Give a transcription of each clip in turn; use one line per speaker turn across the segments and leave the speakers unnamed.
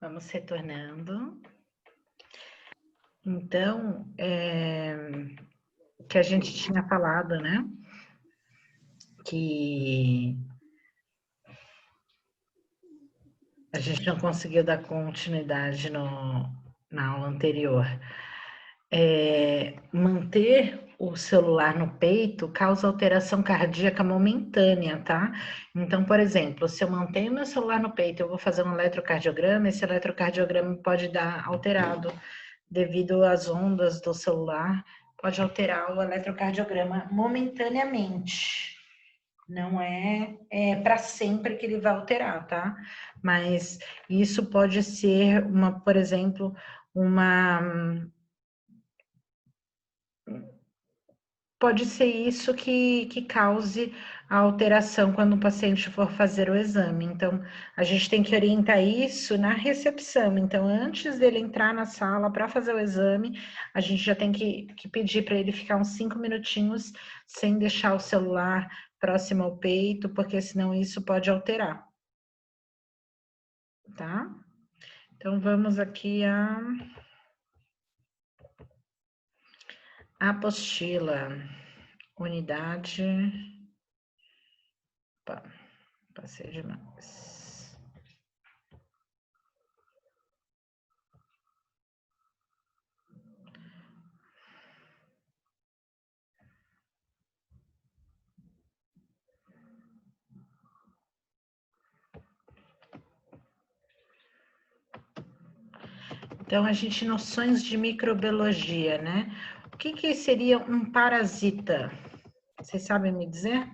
Vamos retornando. Então, que a gente tinha falado, né? Que a gente não conseguiu dar continuidade na aula anterior. Manter o celular no peito causa alteração cardíaca momentânea, tá? Então, por exemplo, se eu mantenho meu celular no peito, eu vou fazer um eletrocardiograma, esse eletrocardiograma pode dar alterado devido às ondas do celular, pode alterar o eletrocardiograma momentaneamente. Não é para sempre que ele vai alterar, tá? Mas isso pode ser por exemplo, pode ser isso que cause a alteração quando o paciente for fazer o exame. Então, a gente tem que orientar isso na recepção. Então, antes dele entrar na sala para fazer o exame, a gente já tem que pedir para ele ficar uns 5 minutinhos sem deixar o celular próximo ao peito, porque senão isso pode alterar. Tá? Então, vamos aqui à apostila. Unidade... Opa, passei demais. Então, a gente, noções de microbiologia, né? O que seria um parasita? Vocês sabem me dizer?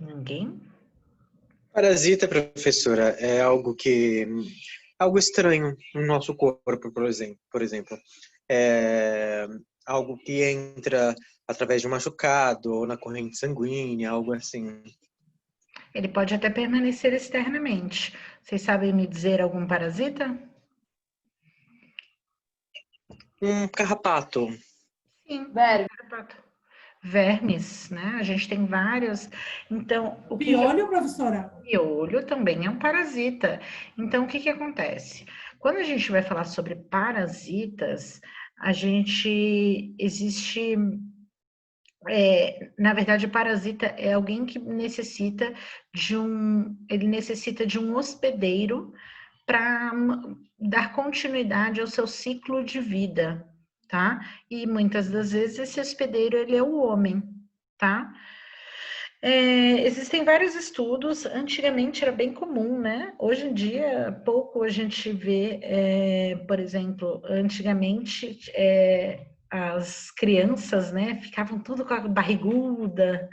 Ninguém?
Parasita, professora, é algo estranho no nosso corpo, por exemplo. É algo que entra através de um machucado ou na corrente sanguínea, algo assim.
Ele pode até permanecer externamente. Vocês sabem me dizer algum parasita?
Um carrapato.
Sim, carrapato. Vermes, né? A gente tem vários. Então, o
piolho, professora?
Piolho também é um parasita. Então, o que acontece? Quando a gente vai falar sobre parasitas, existe... na verdade, o parasita é alguém que necessita ele necessita de um hospedeiro para dar continuidade ao seu ciclo de vida, tá? E muitas das vezes esse hospedeiro, ele é o homem, tá? Existem vários estudos, antigamente era bem comum, né? Hoje em dia, pouco a gente vê, por exemplo, antigamente as crianças, né, ficavam tudo com a barriguda,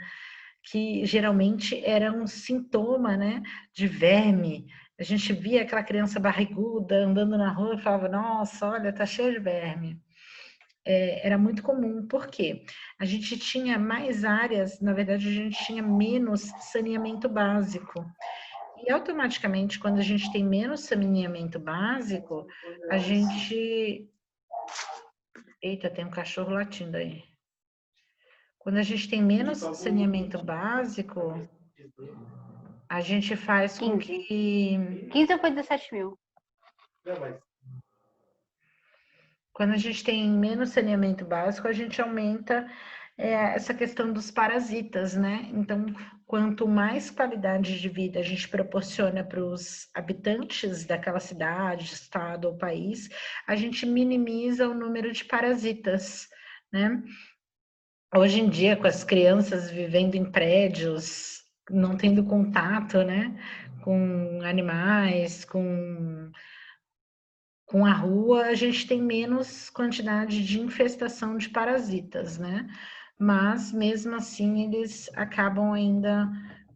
que geralmente era um sintoma, né, de verme. A gente via aquela criança barriguda andando na rua e falava, nossa, olha, tá cheio de verme. Era muito comum, por quê? A gente tinha mais áreas, na verdade, a gente tinha menos saneamento básico. E automaticamente, quando a gente tem menos saneamento básico, a gente... Eita, tem um cachorro latindo aí. Quando a gente tem menos saneamento básico, a gente faz com
15.
que...
15 foi 17 mil.
Quando a gente tem menos saneamento básico, a gente aumenta essa questão dos parasitas, né? Então, quanto mais qualidade de vida a gente proporciona para os habitantes daquela cidade, estado ou país, a gente minimiza o número de parasitas, né? Hoje em dia, com as crianças vivendo em prédios, não tendo contato, né, com animais, com a rua, a gente tem menos quantidade de infestação de parasitas, né? Mas, mesmo assim, eles acabam ainda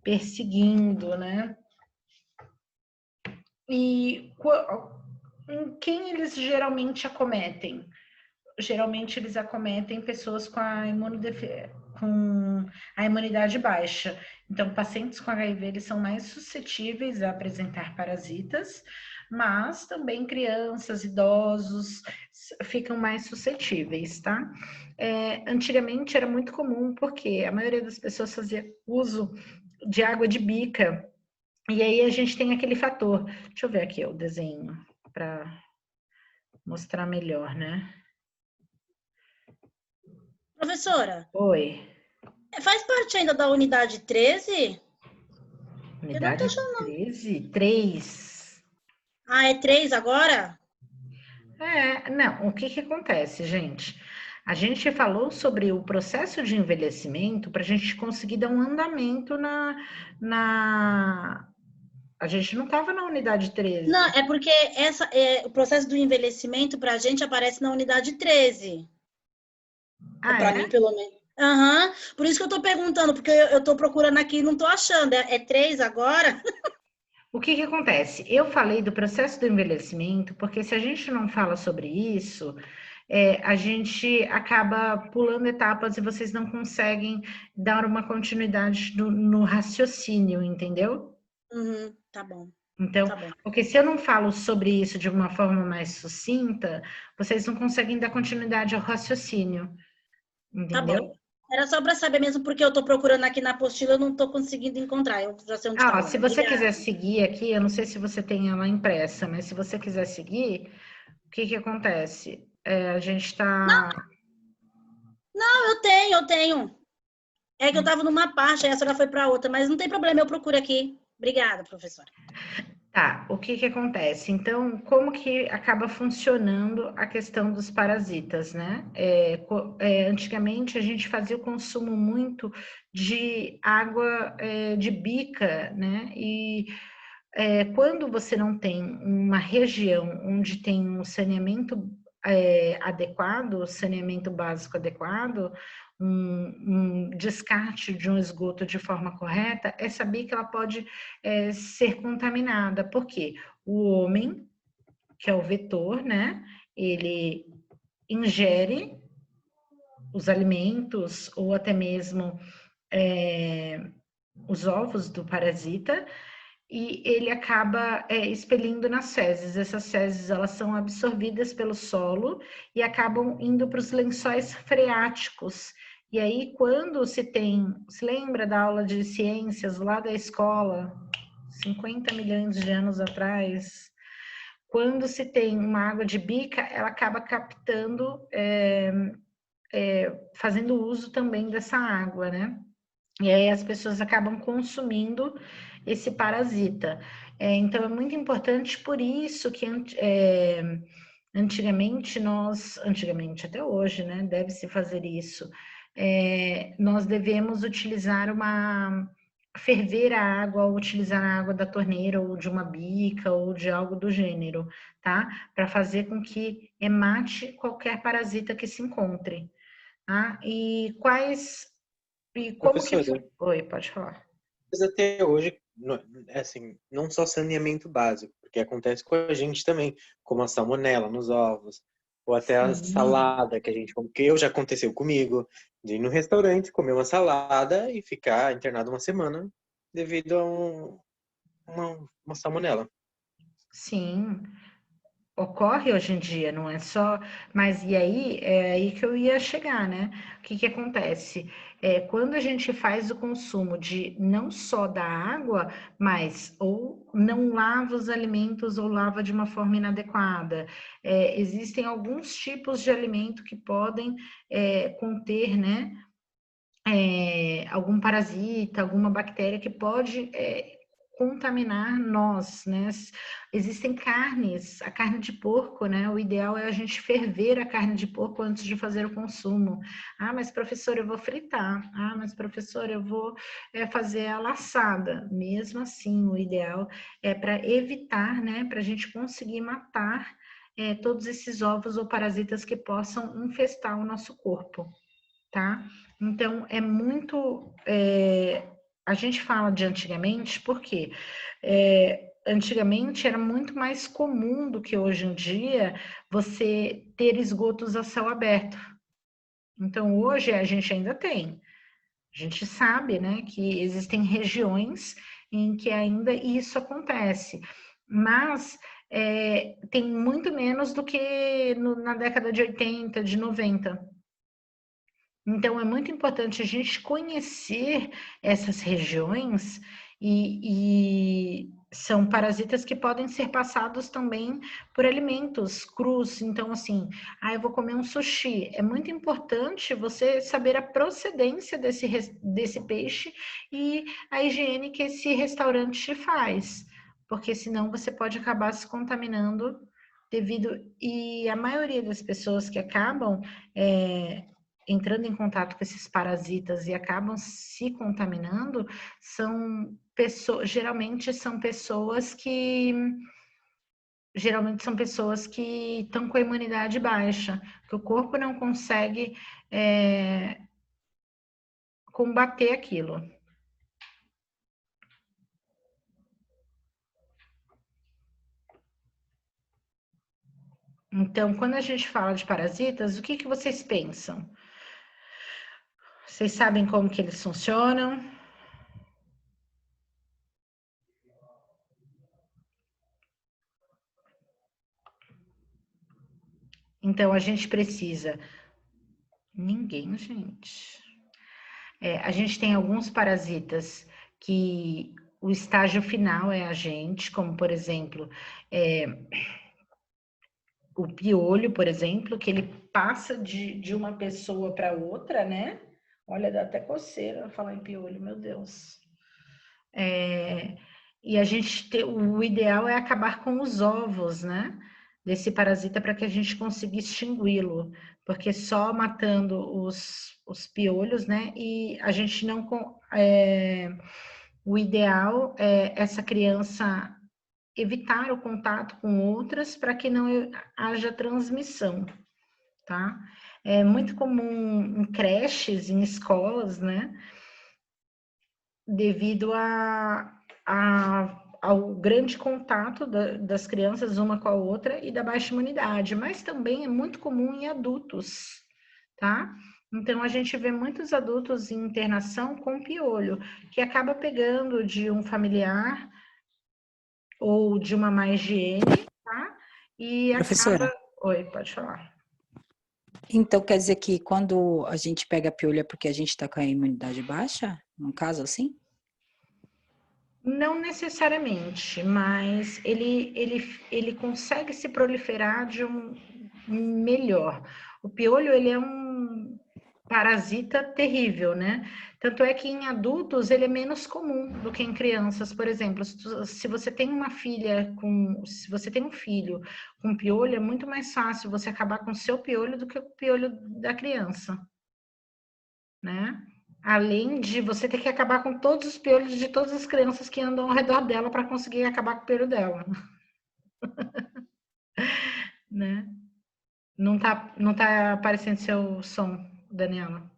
perseguindo, né? E em quem eles geralmente acometem? Geralmente eles acometem pessoas com a imunidade baixa. Então, pacientes com HIV, eles são mais suscetíveis a apresentar parasitas, mas também crianças, idosos ficam mais suscetíveis, tá? Antigamente era muito comum, porque a maioria das pessoas fazia uso de água de bica, e aí a gente tem aquele fator. Deixa eu ver aqui o desenho para mostrar melhor, né?
Professora,
Oi.
faz parte ainda da unidade 13? Eu não tô
Unidade
achando.
13? 3.
Ah, é 3 agora?
Não, o que que acontece, gente? A gente falou sobre o processo de envelhecimento para a gente conseguir dar um andamento na... A gente não estava na unidade 13.
Não, é porque o processo do envelhecimento pra gente aparece na unidade 13.
Ah,
Pra
é?
mim, pelo menos. Aham. Por isso que eu tô perguntando, porque eu tô procurando aqui e não tô achando. É 3 agora?
O que que acontece? Eu falei do processo do envelhecimento, porque se a gente não fala sobre isso, a gente acaba pulando etapas e vocês não conseguem dar uma continuidade no raciocínio, entendeu?
Uhum, tá bom,
Então,
tá bom.
porque se eu não falo sobre isso de uma forma mais sucinta, vocês não conseguem dar continuidade ao raciocínio,
Tá
entendeu?
bom. Era só para saber mesmo, porque eu tô procurando aqui na apostila, eu não tô conseguindo encontrar. Eu já sei onde tá
Ah, ó, se
agora.
você quiser
Obrigada.
seguir aqui, eu não sei se você tem ela impressa, mas se você quiser seguir, o que que acontece? A gente está...
Não, eu tenho. É que eu tava numa parte, aí a senhora foi para outra, mas não tem problema, eu procuro aqui. Obrigada, professora.
Tá, o que que acontece? Então, como que acaba funcionando a questão dos parasitas, né? Antigamente a gente fazia o consumo muito de água de bica, né? E quando você não tem uma região onde tem um saneamento adequado, saneamento básico adequado, um descarte de um esgoto de forma correta, essa bica ela pode ser contaminada, porque o homem, que é o vetor, né, ele ingere os alimentos ou até mesmo os ovos do parasita e ele acaba expelindo nas fezes. Essas fezes elas são absorvidas pelo solo e acabam indo para os lençóis freáticos. E aí, quando se lembra da aula de ciências lá da escola, 50 milhões de anos atrás, quando se tem uma água de bica, ela acaba captando, fazendo uso também dessa água, né? E aí as pessoas acabam consumindo esse parasita. Então é muito importante, por isso que antigamente até hoje, né, deve-se fazer isso. Nós devemos ferver a água, ou utilizar a água da torneira, ou de uma bica, ou de algo do gênero, tá? Para fazer com que mate qualquer parasita que se encontre, tá? E como que
Professora,
foi? Oi, pode falar.
mas até hoje, assim, não só saneamento básico, porque acontece com a gente também, como a salmonela nos ovos, ou até a
Sim,
salada que a gente come, que eu já aconteceu comigo, de ir no restaurante, comer uma salada e ficar internado uma semana devido a uma salmonela.
sim. Ocorre hoje em dia, não é só. Mas e aí, é aí que eu ia chegar, né? O que que acontece? Quando a gente faz o consumo de não só da água, mas ou não lava os alimentos ou lava de uma forma inadequada. Existem alguns tipos de alimento que podem conter, né? Algum parasita, alguma bactéria que pode contaminar nós, né? Existem carnes, a carne de porco, né? O ideal é a gente ferver a carne de porco antes de fazer o consumo. Ah, mas professor, eu vou fritar. Ah, mas professor, eu vou fazer a laçada. Mesmo assim, o ideal é para evitar, né? Para a gente conseguir matar todos esses ovos ou parasitas que possam infestar o nosso corpo, tá? Então, é muito. A gente fala de antigamente porque antigamente era muito mais comum do que hoje em dia você ter esgotos a céu aberto. Então, hoje a gente ainda tem. A gente sabe, né, que existem regiões em que ainda isso acontece, mas tem muito menos do que na década de 80, de 90. Então, é muito importante a gente conhecer essas regiões e são parasitas que podem ser passados também por alimentos crus. Então, assim, eu vou comer um sushi. É muito importante você saber a procedência desse peixe e a higiene que esse restaurante faz, porque senão você pode acabar se contaminando e a maioria das pessoas que acabam entrando em contato com esses parasitas e acabam se contaminando, geralmente são pessoas que estão com a imunidade baixa, que o corpo não consegue combater aquilo. Então, quando a gente fala de parasitas, o que vocês pensam? Vocês sabem como que eles funcionam? Então, a gente precisa... Ninguém, gente. A gente tem alguns parasitas que o estágio final é a gente, como, por exemplo, o piolho, por exemplo, que ele passa de uma pessoa para outra, né? Olha, dá até coceira falar em piolho, meu Deus. E o ideal é acabar com os ovos, né? Desse parasita para que a gente consiga extingui-lo, porque só matando os piolhos, né? E a gente não... o ideal é essa criança evitar o contato com outras para que não haja transmissão, tá? É muito comum em creches, em escolas, né? Devido ao grande contato das crianças uma com a outra e da baixa imunidade, mas também é muito comum em adultos, tá? Então, a gente vê muitos adultos em internação com piolho, que acaba pegando de um familiar ou de uma má higiene, tá? E
Professora,
acaba... Oi, pode falar.
então quer dizer que quando a gente pega piolho é porque a gente está com a imunidade baixa? Num caso assim?
Não necessariamente, mas ele consegue se proliferar de um melhor. O piolho, ele é um parasita terrível, né? Tanto é que em adultos ele é menos comum do que em crianças. Por exemplo, se você tem se você tem um filho com piolho, é muito mais fácil você acabar com o seu piolho do que o piolho da criança, né? Além de você ter que acabar com todos os piolhos de todas as crianças que andam ao redor dela para conseguir acabar com o piolho dela. Né? Não tá aparecendo seu som, Daniela.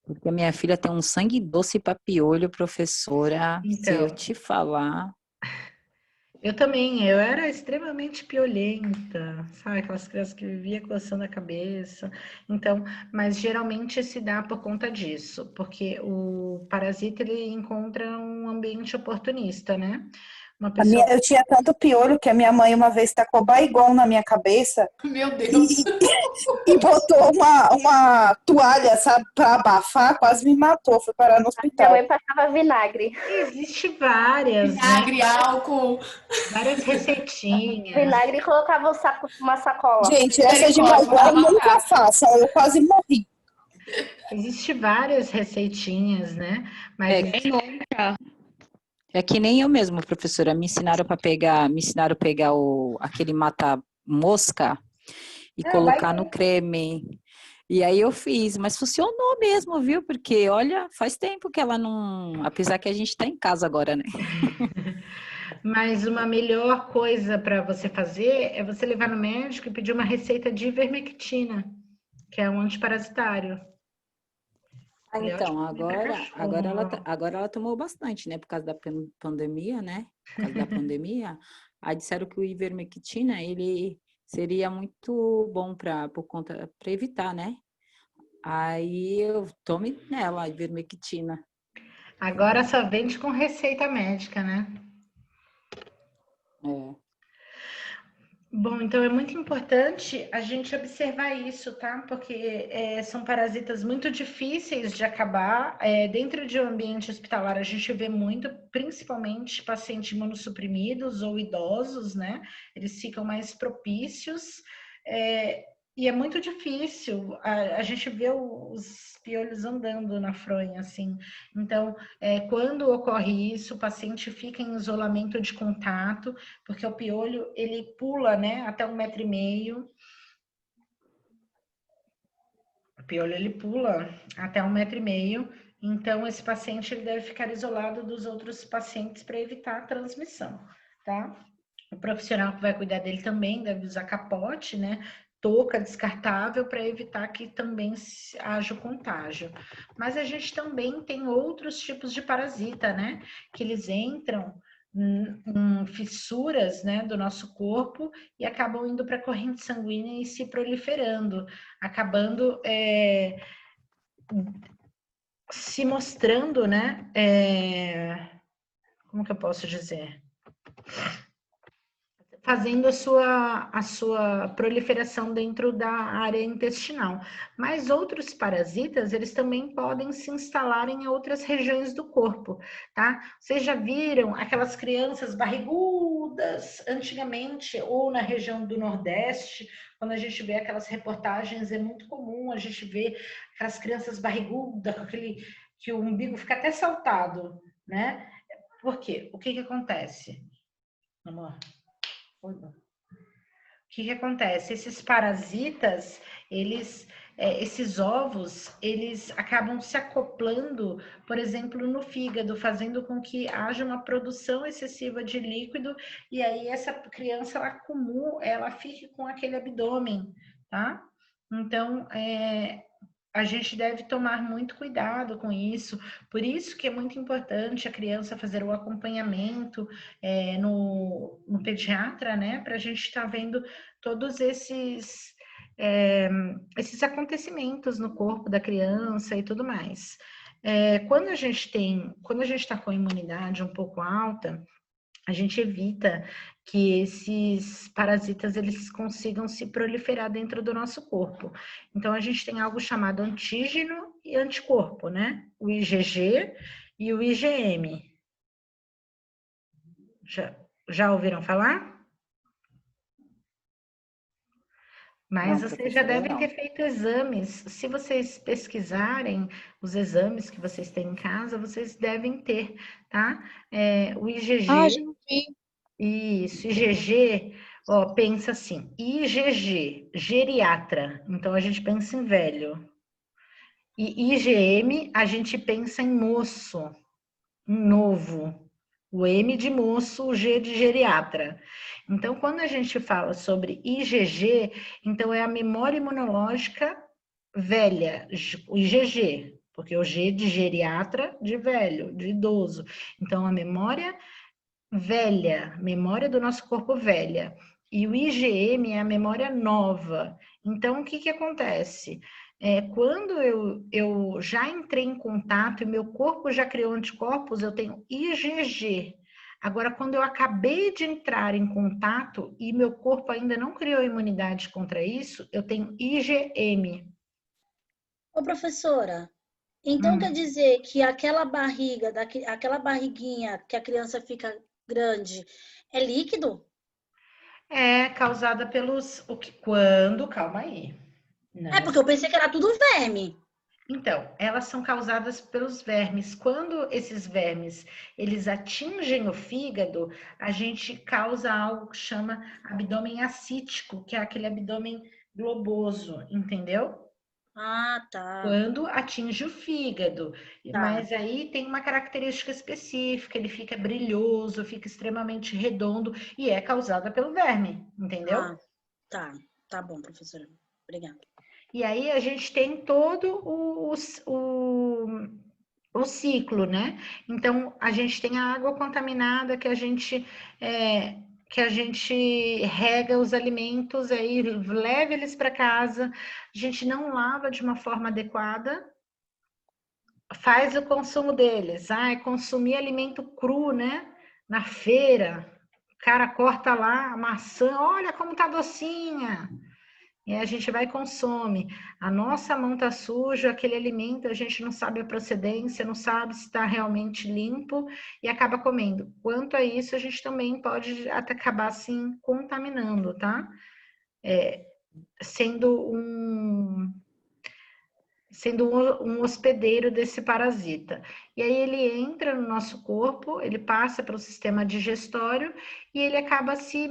Porque a minha filha tem um sangue doce para piolho, professora. Se eu
Então,
te falar.
eu também, eu era extremamente piolenta, sabe? Aquelas crianças que viviam coçando a cabeça. Então, mas geralmente se dá por conta disso, porque o parasita ele encontra um ambiente oportunista, né? Uma pessoa...
Eu tinha tanto piolho que a minha mãe uma vez tacou Baygon na minha cabeça
Meu Deus!
e botou uma toalha, sabe, para abafar, quase me matou, fui parar no
Minha
hospital.
mãe passava vinagre.
Existe várias, né?
Vinagre, álcool.
Várias receitinhas.
Vinagre e colocava uma sacola.
Gente, essa de Baygon nunca façam, eu quase morri.
Existe várias receitinhas, né? Mas
É que nem eu mesmo, professora. Me ensinaram a pegar aquele mata-mosca e colocar no creme. E aí eu fiz, mas funcionou mesmo, viu? Porque, olha, faz tempo que ela não... Apesar que a gente está em casa agora, né?
Mas uma melhor coisa para você fazer é você levar no médico e pedir uma receita de ivermectina, que é um antiparasitário.
Então, agora ela tomou bastante, né? Por causa da pandemia, né? Por causa da pandemia. Aí disseram que o ivermectina, ele seria muito bom para evitar, né? Aí eu tome nela a ivermectina.
Agora só vende com receita médica, né?
É.
Bom, então é muito importante a gente observar isso, tá? Porque são parasitas muito difíceis de acabar. Dentro de um ambiente hospitalar, a gente vê muito, principalmente pacientes imunossuprimidos ou idosos, né? Eles ficam mais propícios. E é muito difícil. A gente vê os piolhos andando na fronha, assim. Então, quando ocorre isso, o paciente fica em isolamento de contato, porque o piolho, ele pula, né, até 1,5 m. O piolho, ele pula até 1,5 m. Então, esse paciente, ele deve ficar isolado dos outros pacientes para evitar a transmissão, tá? O profissional que vai cuidar dele também deve usar capote, né? Touca descartável para evitar que também haja o contágio. Mas a gente também tem outros tipos de parasita, né? Que eles entram em fissuras, né, do nosso corpo e acabam indo para a corrente sanguínea e se proliferando, acabando se mostrando, né? Como que eu posso dizer? Fazendo a sua proliferação dentro da área intestinal. Mas outros parasitas, eles também podem se instalar em outras regiões do corpo, tá? Vocês já viram aquelas crianças barrigudas, antigamente, ou na região do Nordeste, quando a gente vê aquelas reportagens, é muito comum a gente ver aquelas crianças barrigudas, com que o umbigo fica até saltado, né? Por quê? O que acontece? Amor? O que acontece? Esses parasitas, esses ovos, eles acabam se acoplando, por exemplo, no fígado, fazendo com que haja uma produção excessiva de líquido e aí essa criança ela fique com aquele abdômen, tá? Então, a gente deve tomar muito cuidado com isso, por isso que é muito importante a criança fazer o acompanhamento no pediatra, né, para a gente estar vendo todos esses acontecimentos no corpo da criança e tudo mais. Quando a gente está com a imunidade um pouco alta, a gente evita que esses parasitas eles consigam se proliferar dentro do nosso corpo. Então, a gente tem algo chamado antígeno e anticorpo, né? O IgG e o IgM. Já ouviram falar? Mas
Não,
vocês já
professora,
devem ter
não.
feito exames. Se vocês pesquisarem os exames que vocês têm em casa, vocês devem ter, tá? O IgG.
Ah, já vi.
Isso, IgG, ó, pensa assim, IgG, geriatra, então a gente pensa em velho. E IgM, a gente pensa em moço, em novo. O M de moço, o G de geriatra. Então, quando a gente fala sobre IgG, então é a memória imunológica velha, o IgG, porque o G de geriatra, de velho, de idoso. Então, a memória velha, memória do nosso corpo velha. E o IgM é a memória nova. Então, o que acontece? Quando eu já entrei em contato e meu corpo já criou anticorpos, eu tenho IgG. Agora, quando eu acabei de entrar em contato e meu corpo ainda não criou imunidade contra isso, eu tenho IgM.
Ô, professora, então quer dizer que aquela barriga, aquela barriguinha que a criança fica grande, é líquido?
É causada pelos... Calma aí. Não,
Porque eu pensei que era tudo verme.
então, elas são causadas pelos vermes. Quando esses vermes, eles atingem o fígado, a gente causa algo que chama abdômen ascítico, que é aquele abdômen globoso, entendeu?
Ah, tá.
Quando atinge o fígado.
Tá.
Mas aí tem uma característica específica, ele fica brilhoso, fica extremamente redondo e é causada pelo verme, entendeu?
Ah, tá. Tá bom, professora. Obrigada.
E aí a gente tem todo o ciclo, né? Então, a gente tem a água contaminada que a gente rega os alimentos, aí leva eles para casa, a gente não lava de uma forma adequada, faz o consumo deles. Consumir alimento cru, né? Na feira, cara corta lá a maçã, olha como tá docinha. E a gente vai e consome. A nossa mão tá suja, aquele alimento, a gente não sabe a procedência, não sabe se está realmente limpo e acaba comendo. Quanto a isso, a gente também pode até acabar, assim, contaminando, tá? Sendo um hospedeiro desse parasita. E aí ele entra no nosso corpo, ele passa pelo sistema digestório e ele acaba se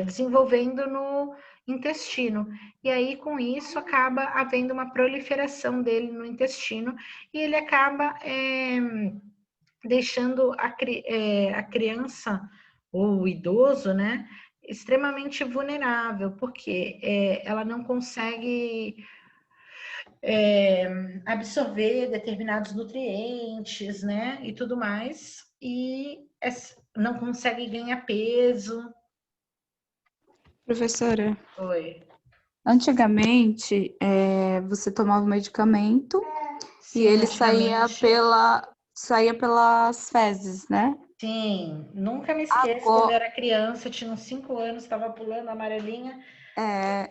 desenvolvendo no intestino. E aí, com isso, acaba havendo uma proliferação dele no intestino e ele acaba deixando a criança ou o idoso, né, extremamente vulnerável, porque ela não consegue absorver determinados nutrientes, né, e tudo mais, e não consegue ganhar peso.
Professora,
Oi.
antigamente você tomava o medicamento
Sim,
e ele saía
antigamente.
saía pelas fezes, né?
Sim, nunca me esqueço, quando eu
Agora,
era criança, eu tinha uns 5 anos, estava pulando a amarelinha,
é,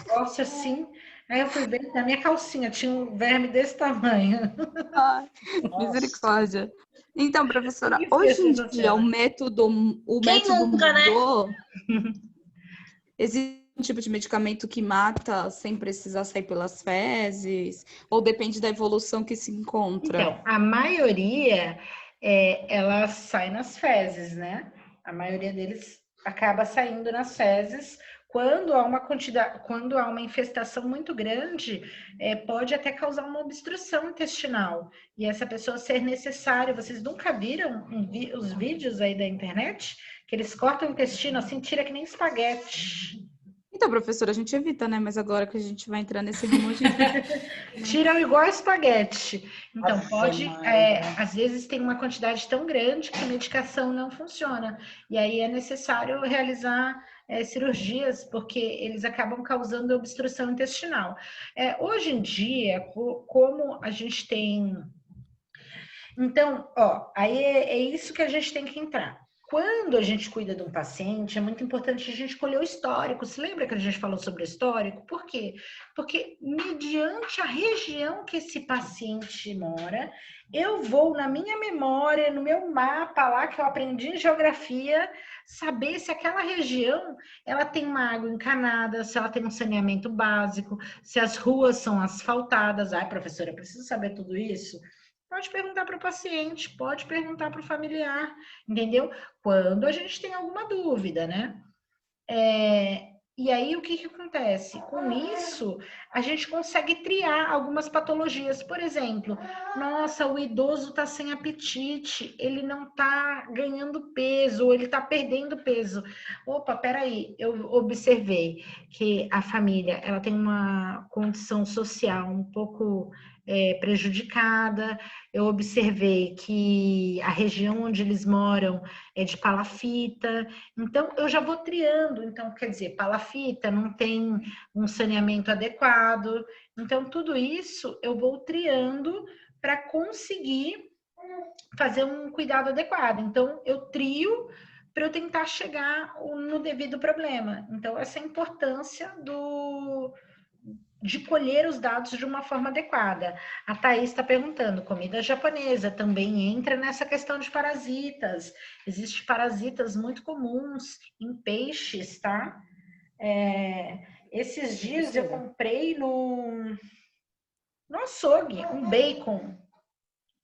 negócio assim, aí eu fui ver, na minha calcinha tinha um verme desse tamanho.
ai,
Nossa,
misericórdia. Então, professora,
nunca
hoje
esqueço
em
dessa
dia
cena.
o
Quem
método
nunca, né?
mudou. Existe um tipo de medicamento que mata sem precisar sair pelas fezes? Ou depende da evolução que se encontra?
Então, a maioria, ela sai nas fezes, né? A maioria deles acaba saindo nas fezes. Quando há uma infestação muito grande, pode até causar uma obstrução intestinal. E essa pessoa ser necessária. Vocês nunca viram os vídeos aí da internet? Que eles cortam o intestino assim, tira que nem espaguete.
Então, professora, a gente evita, né? Mas agora que a gente vai entrar nesse rumo, a gente...
Tiram igual espaguete. Então,
Ave Maria.
às vezes tem uma quantidade tão grande que a medicação não funciona. E aí é necessário realizar cirurgias, porque eles acabam causando obstrução intestinal. Hoje em dia, como a gente tem. Então, ó, aí é isso que a gente tem que entrar. Quando a gente cuida de um paciente, é muito importante a gente colher o histórico. Se lembra que a gente falou sobre o histórico? Por quê? Porque mediante a região que esse paciente mora, eu vou na minha memória, no meu mapa lá que eu aprendi em geografia, saber se aquela região ela tem uma água encanada, se ela tem um saneamento básico, se as ruas são asfaltadas. Ai, professora, eu preciso saber tudo isso? Pode perguntar para o paciente, pode perguntar para o familiar, entendeu? Quando a gente tem alguma dúvida, né? E aí, o que acontece? Com isso, a gente consegue triar algumas patologias. Por exemplo, nossa, o idoso está sem apetite, ele não está ganhando peso, ou ele está perdendo peso. Opa, peraí, eu observei que a família ela tem uma condição social um pouco prejudicada. Eu observei que a região onde eles moram é de palafita. Então, eu já vou triando. Então, quer dizer, palafita não tem um saneamento adequado. Então, tudo isso eu vou triando para conseguir fazer um cuidado adequado. Então, eu trio para eu tentar chegar no devido problema. Então, essa é a importância de colher os dados de uma forma adequada. A Thaís está perguntando, comida japonesa também entra nessa questão de parasitas. Existem parasitas muito comuns em peixes, tá? Esses dias eu comprei no açougue um bacon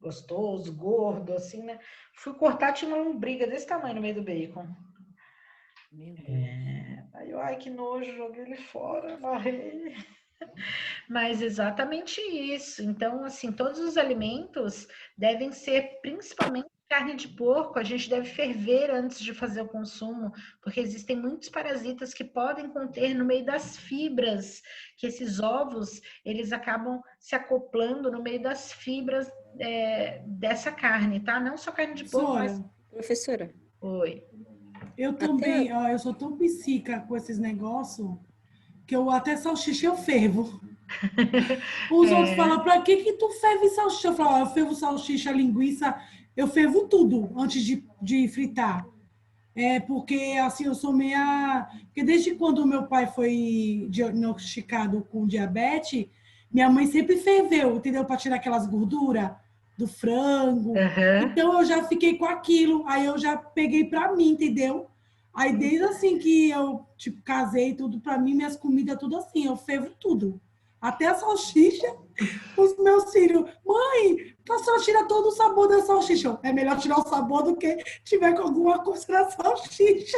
gostoso, gordo, assim, né? Fui cortar, tinha uma lombriga desse tamanho no meio do bacon.
Meu Deus.
Aí eu, ai, que nojo, joguei ele fora, varrei. Mas exatamente isso. Então, assim, todos os alimentos devem ser, principalmente carne de porco, a gente deve ferver antes de fazer o consumo, porque existem muitos parasitas que podem conter no meio das fibras, que esses ovos, eles acabam se acoplando no meio das fibras dessa carne, tá? Não só carne de porco, mas...
Professora,
Oi.
Eu também, ó, eu sou tão psica com esses negócios que eu até salsicha eu fervo. Os outros falam, pra que tu ferve salsicha? Eu falo, eu fervo salsicha, linguiça, eu fervo tudo antes de fritar. Porque assim, eu sou meia. Porque desde quando o meu pai foi diagnosticado com diabetes, minha mãe sempre ferveu, entendeu? Para tirar aquelas gorduras do frango.
Aham.
Então eu já fiquei com aquilo, aí eu já peguei para mim, entendeu? Aí desde assim que eu, tipo, casei tudo para mim, minhas comidas tudo assim, eu fervo tudo. Até a salsicha, os meus filhos, mãe, a senhora tira todo o sabor da salsicha. É melhor tirar o sabor do que tiver com alguma coisa na salsicha.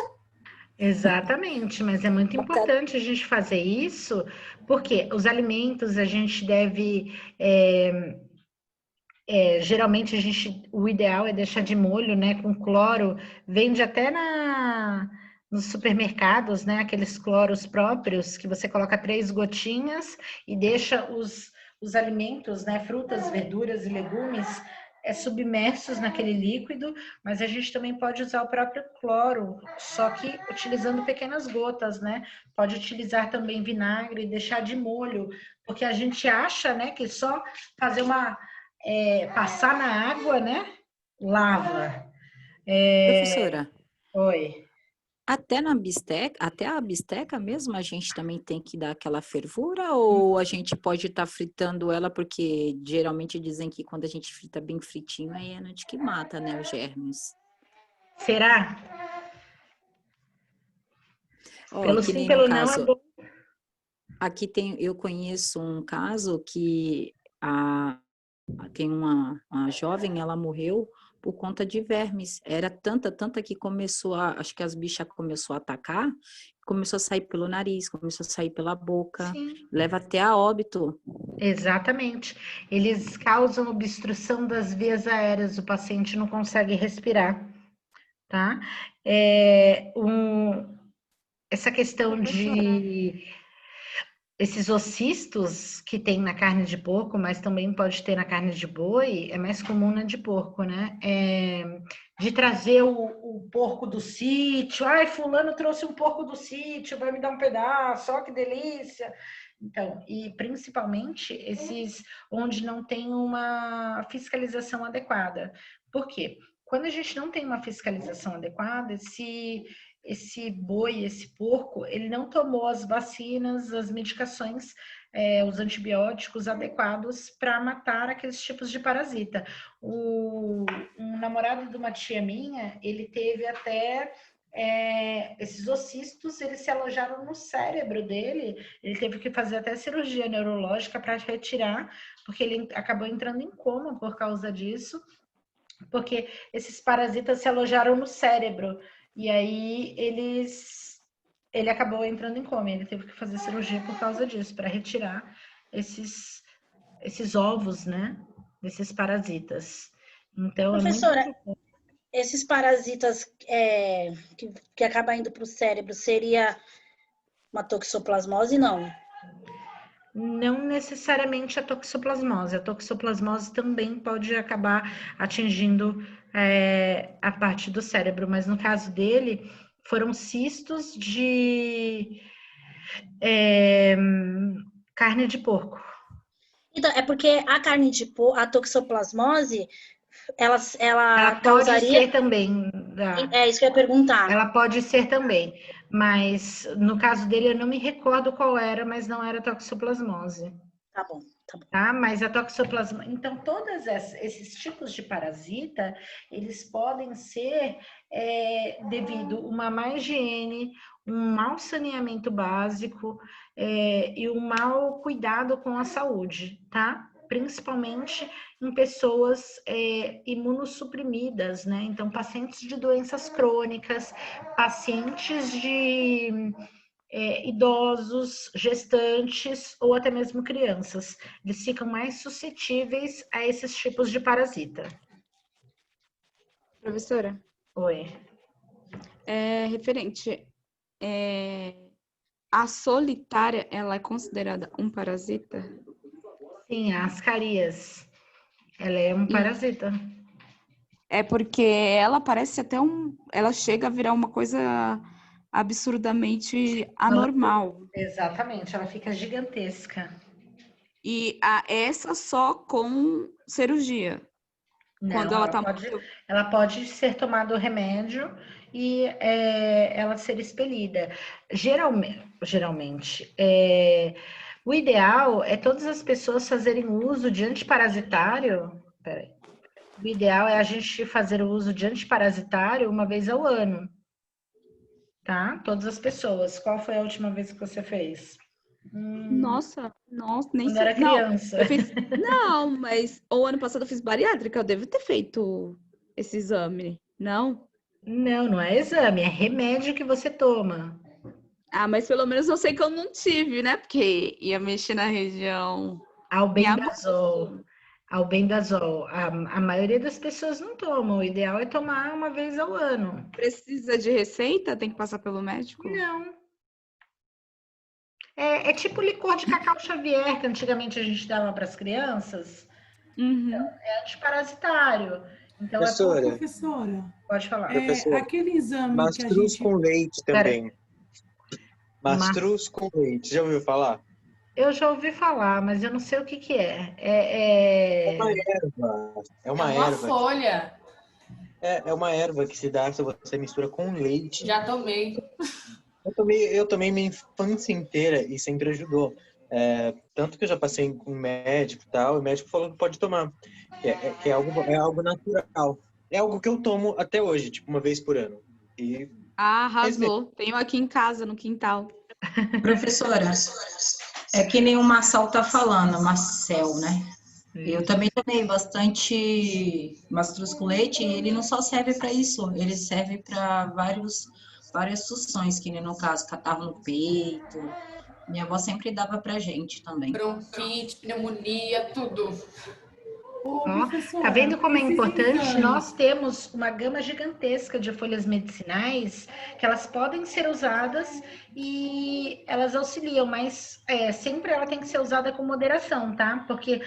Exatamente, mas é muito importante a gente fazer isso, porque os alimentos a gente deve. Geralmente o ideal é deixar de molho, né, com cloro. Vende até nos supermercados, né, aqueles cloros próprios que você coloca 3 gotinhas e deixa os alimentos, né, frutas, verduras e legumes submersos naquele líquido, mas a gente também pode usar o próprio cloro, só que utilizando pequenas gotas, né? Pode utilizar também vinagre e deixar de molho, porque a gente acha, né, que só fazer passar na água, né? Lava.
Professora,
Oi.
até a bisteca mesmo a gente também tem que dar aquela fervura ou a gente pode estar fritando ela porque geralmente dizem que quando a gente frita bem fritinho aí é antes que mata, né, os germes.
Será?
Ó,
Pelo
que
sim,
nem no
pelo não é
caso,
bom.
aqui eu conheço um caso que tem uma jovem, ela morreu por conta de vermes. Era tanta que acho que as bichas começou a atacar, começou a sair pelo nariz, começou a sair pela boca,
Sim.
leva até a óbito.
Exatamente. Eles causam obstrução das vias aéreas, o paciente não consegue respirar, tá? Essa questão de esses ocistos que tem na carne de porco, mas também pode ter na carne de boi, é mais comum na de porco, né? De trazer o porco do sítio. Ai, fulano trouxe um porco do sítio, vai me dar um pedaço, ó que delícia. Então, e principalmente esses onde não tem uma fiscalização adequada. Por quê? Quando a gente não tem uma fiscalização adequada, esse boi, esse porco, ele não tomou as vacinas, as medicações, os antibióticos adequados para matar aqueles tipos de parasita. Um namorado de uma tia minha, ele teve até esses ocistos, eles se alojaram no cérebro dele, ele teve que fazer até cirurgia neurológica para retirar, porque ele acabou entrando em coma por causa disso, porque esses parasitas se alojaram no cérebro. E aí ele acabou entrando em coma, ele teve que fazer cirurgia por causa disso, para retirar esses ovos, né, desses parasitas. Então,
Professora,
é muito...
esses parasitas que acabam indo para o cérebro, seria uma toxoplasmose, não?
Não necessariamente a toxoplasmose também pode acabar atingindo a parte do cérebro, mas no caso dele, foram cistos de carne de porco.
Então, é porque a carne de porco, a toxoplasmose, ela
Ela pode
causaria...
ser também.
É isso que eu ia perguntar.
Ela pode ser também, mas no caso dele eu não me recordo qual era, mas não era toxoplasmose.
Tá bom, tá bom.
Tá? Mas a toxoplasmose... Então, todos esses tipos de parasita, eles podem ser devido a uma má higiene, um mau saneamento básico e um mau cuidado com a saúde, tá? Principalmente em pessoas imunossuprimidas, né? Então, pacientes de doenças crônicas, pacientes de idosos, gestantes ou até mesmo crianças. Eles ficam mais suscetíveis a esses tipos de parasita.
Professora,
Oi.
referente, a solitária, ela é considerada um parasita?
Sim, a ascarias. Ela é um parasita.
É porque ela parece até ela chega a virar uma coisa absurdamente anormal.
Exatamente, ela fica gigantesca.
E essa só com cirurgia. Quando
Não,
ela tá muito...
ela pode ser tomado o remédio e ela ser expelida. Geralmente, o ideal é todas as pessoas fazerem uso de antiparasitário. Peraí. O ideal é a gente fazer o uso de antiparasitário uma vez ao ano, tá? Todas as pessoas. Qual foi a última vez que você fez?
Nossa, nem
Quando
sei.
era criança.
Não, eu fiz... Não, mas o ano passado eu fiz bariátrica, eu devo ter feito esse exame, não?
Não, não é exame, é remédio que você toma.
Ah, mas pelo menos eu sei que eu não tive, né? Porque ia mexer na região...
Albendazol. Albendazol. A maioria das pessoas não toma. O ideal é tomar uma vez ao ano.
Precisa de receita? Tem que passar pelo médico?
Não. É tipo licor de cacau Xavier, que antigamente a gente dava para as crianças.
Uhum.
É antiparasitário. Então
Professora,
Professora,
pode falar.
Professora,
aquele exame que a
mastruz
gente...
com leite também. Mastruz com leite, já ouviu falar?
Eu já ouvi falar, mas eu não sei o que que é.
É uma erva. É uma
uma
erva.
folha.
É uma erva que se dá se você mistura com leite.
Já tomei.
Eu tomei minha infância inteira e sempre ajudou. Tanto que eu já passei com um médico e tal, e o médico falou que pode tomar. Que é algo natural. É algo que eu tomo até hoje, tipo, uma vez por ano. E
Ah, arrasou. Tenho aqui em casa, no quintal.
Professora, é que nem o Marcel está falando, Marcel, né? Eu também tomei bastante mastruz com leite e ele não só serve para isso, ele serve para várias funções, que nem no caso, catarro no peito. Minha avó sempre dava pra gente também.
Bronquite, pneumonia, tudo.
Tá vendo como é importante?
exames.
Nós temos uma gama gigantesca de folhas medicinais que elas podem ser usadas e elas auxiliam, mas sempre ela tem que ser usada com moderação, tá? Porque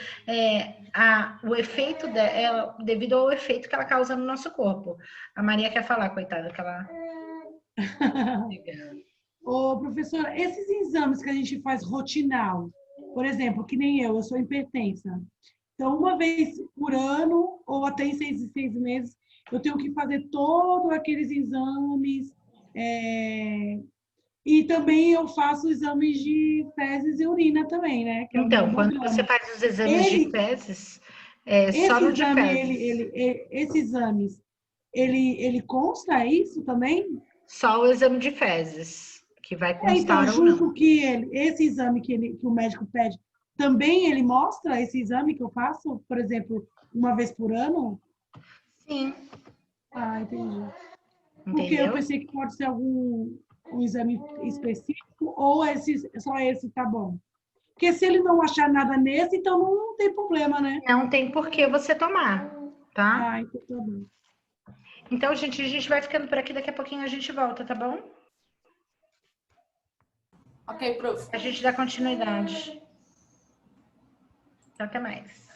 o efeito dela, devido ao efeito que ela causa no nosso corpo. A Maria quer falar, coitada, que ela...
Ô, professora, esses exames que a gente faz rotinal, por exemplo, que nem eu sou hipertensa. Então, uma vez por ano, ou até em 6 meses, eu tenho que fazer todos aqueles exames. E também eu faço exames de fezes e urina também, né? Que é o
Então, quando
hemograma.
você faz os exames de fezes, só no de fezes.
Esses exames, ele consta isso também?
Só o exame de fezes, que vai constar
Então,
ou
junto
não.
que esse exame que o médico pede, também ele mostra esse exame que eu faço, por exemplo, uma vez por ano?
Sim.
Ah, entendi. Porque
Entendeu?
eu pensei que pode ser um exame específico ou só esse tá bom. Porque se ele não achar nada nesse, então não tem problema, né?
Não tem por que você tomar, tá?
Ah, então tá bom.
Então, gente, a gente vai ficando por aqui. Daqui a pouquinho a gente volta, tá bom?
Ok, prof.
A gente dá continuidade. Até mais.